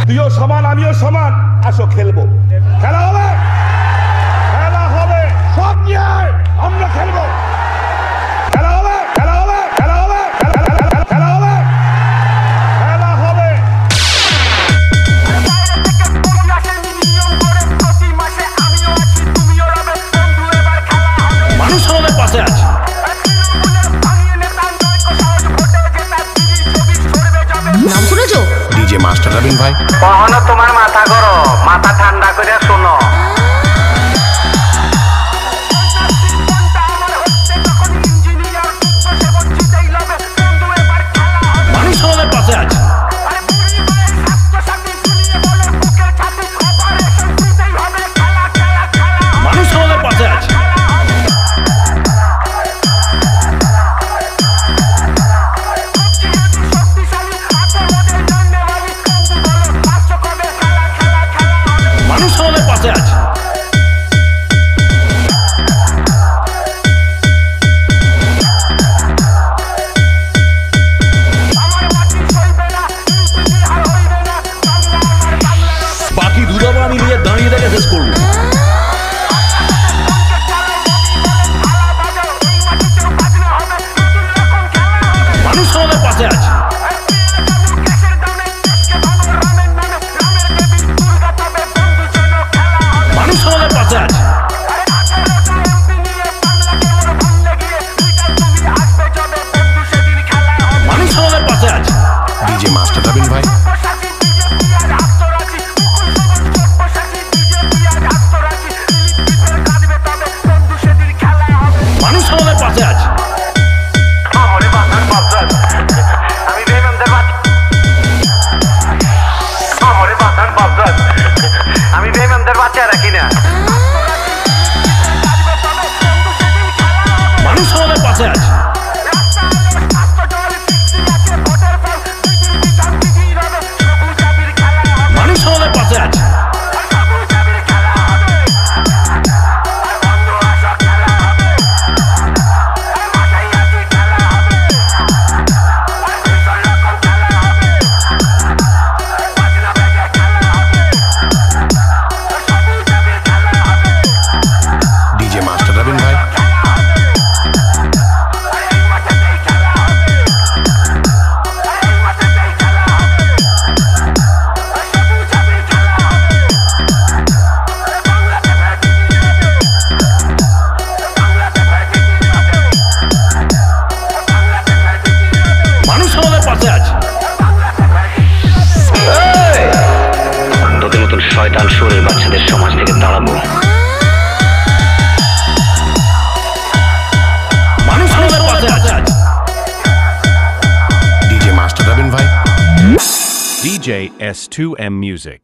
তুইও সমান আমিও সমান, আসো খেলবো। খেলা হবে, খেলা হবে, সব নিয়ে আমরা খেলবো। খেলা হবে, খেলা হবে, খেলা হবে, খেলা হবে, খেলা হবে। মানুষ আমাদের পাশে আছে। নাম শুনেছো? ডিজে মাস্টার রবিন ভাই। কখনো তোমার মাথা গরম, মাথা ঠান্ডা করে শোনো। মানুষ আমাদের পাশে আছে। মানুষ আমাদের পাশে আছে। মানুষ আমাদের পাশে আছে। বাকি দুধাবো আমি নিজে দাঁড়িয়ে থেকে শেষ করবো। মানুষ আমাদের পাশে আছে। মানুষ আমাদের পাশে আছে। মানুষ আমাদের পাশে আছে। ডিজে মাস্টার রবিন ভাই। মানুষ আমাদের পাশে আছে। আমি বেইমানদের বাচ্চা রাখি না। মানুষ আমাদের পাশে আছে। মানুষ আমাদের পাশে আছে। ডিজে মাস্টার রবিন ভাই। মানুষ আমাদের পাশে আছে। তোদের মতন শয়তান সুরের বাচ্চাদের সমাজ থেকে তাড়াবো। মানুষ আমাদের পাশে আছে। ডিজে মাস্টার রবিন ভাই। DJ S2M Music.